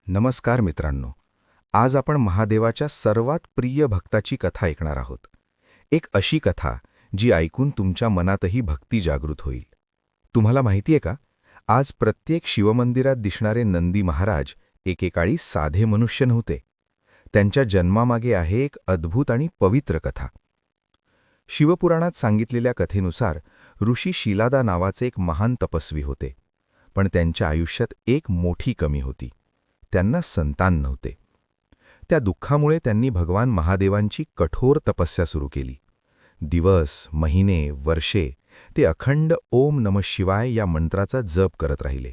नमस्कार मित्रांनो. आज आपण महादेवाच्या सर्वात प्रिय भक्ताची कथा ऐकणार आहोत. एक अशी कथा जी ऐकून तुमच्या मनातही भक्ती जागृत होईल. तुम्हाला माहिती आहे का, आज प्रत्येक शिवमंदिरात दिसणारे नंदी महाराज एकेकाळी साधे मनुष्य नव्हते. त्यांच्या जन्मामागे आहे एक अद्भुत आणि पवित्र कथा. शिवपुराणात सांगितलेल्या कथेनुसार ऋषी शिलादा नावाचे एक महान तपस्वी होते. पण त्यांच्या आयुष्यात एक मोठी कमी होती. त्यांना संतान नव्हते. त्या दुःखामुळे त्यांनी भगवान महादेवांची कठोर तपस्या सुरू केली. दिवस, महिने, वर्षे ते अखंड ओम नमः शिवाय या मंत्राचा जप करत राहिले.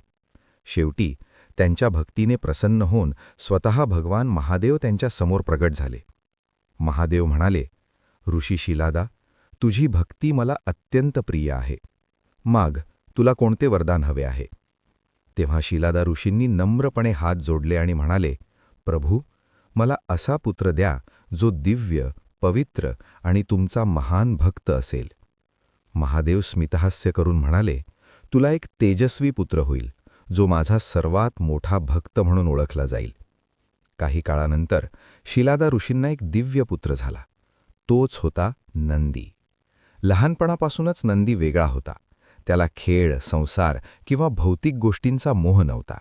शेवटी त्यांच्या भक्तीने प्रसन्न होऊन स्वतः भगवान महादेव त्यांच्या समोर प्रगट झाले. महादेव म्हणाले, ऋषी शिलादा, तुझी भक्ती मला अत्यंत प्रिय आहे. माग, तुला कोणते वरदान हवे आहे? तेव्हा शिलादा ऋषींनी नम्रपणे हात जोडले आणि म्हणाले, प्रभू, मला असा पुत्र द्या जो दिव्य, पवित्र आणि तुमचा महान भक्त असेल. महादेव स्मितहास्य करून म्हणाले, तुला एक तेजस्वी पुत्र होईल, जो माझा सर्वात मोठा भक्त म्हणून ओळखला जाईल. काही काळानंतर शिलादा ऋषींना एक दिव्य पुत्र झाला. तोच होता नंदी. लहानपणापासूनच नंदी वेगळा होता. त्याला खेळ, संसार किंवा भौतिक गोष्टींचा मोह नव्हता.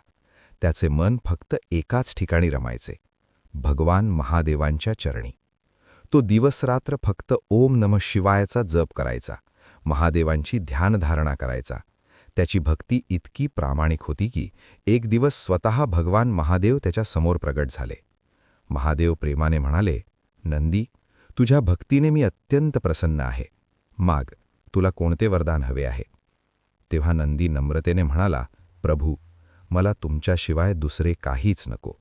त्याचे मन फक्त एकाच ठिकाणी रमायचे, भगवान महादेवांच्या चरणी. तो दिवसरात्र फक्त ओम नमः शिवायचा जप करायचा, महादेवांची ध्यानधारणा करायचा. त्याची भक्ती इतकी प्रामाणिक होती की एक दिवस स्वतः भगवान महादेव त्याच्या समोर प्रगट झाले. महादेव प्रेमाने म्हणाले, नंदी, तुझ्या भक्तीने मी अत्यंत प्रसन्न आहे. माग, तुला कोणते वरदान हवे आहे? तेव्हा नंदी नम्रतेने म्हणाला, प्रभू, मला तुमच्याशिवाय दुसरे काहीच नको.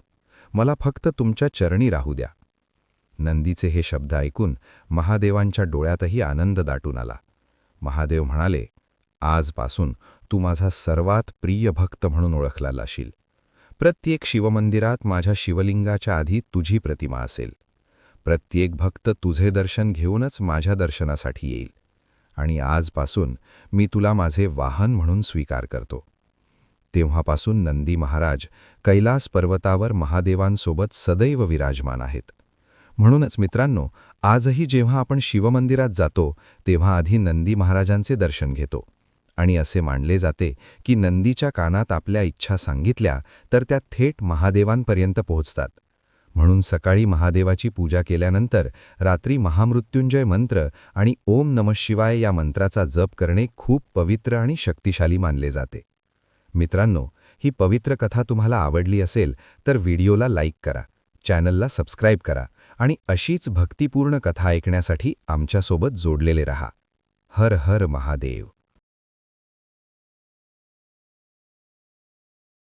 मला फक्त तुमच्या चरणी राहू द्या. नंदीचे हे शब्द ऐकून महादेवांच्या डोळ्यातही आनंद दाटून आला. महादेव म्हणाले, आजपासून तू माझा सर्वात प्रिय भक्त म्हणून ओळखला जाशील. प्रत्येक शिवमंदिरात माझ्या शिवलिंगाच्या आधी तुझी प्रतिमा असेल. प्रत्येक भक्त तुझे दर्शन घेऊनच माझ्या दर्शनासाठी येईल. आणि आजपासून मी तुला माझे वाहन म्हणून स्वीकार करतो. तेव्हापासून नंदी महाराज कैलास पर्वतावर महादेवांसोबत सदैव विराजमान आहेत. म्हणूनच मित्रांनो, आजही जेव्हा आपण शिवमंदिरात जातो तेव्हा आधी नंदी महाराजांचे दर्शन घेतो. आणि असे मानले जाते की नंदीच्या कानात आपल्या इच्छा सांगितल्या तर त्या थेट महादेवांपर्यंत पोहोचतात. म्हणून सकाळी महादेवाची पूजा केल्यानंतर रात्री महामृत्युंजय मंत्र आणि ओम नमः शिवाय या मंत्राचा जप करणे खूप पवित्र आणि शक्तिशाली मानले जाते. मित्रांनो, ही पवित्र कथा तुम्हाला आवडली असेल तर व्हिडिओला लाईक करा, चॅनलला सबस्क्राईब करा आणि अशीच भक्तिपूर्ण कथा ऐकण्यासाठी आमच्यासोबत जोडलेले रहा. हर हर महादेव.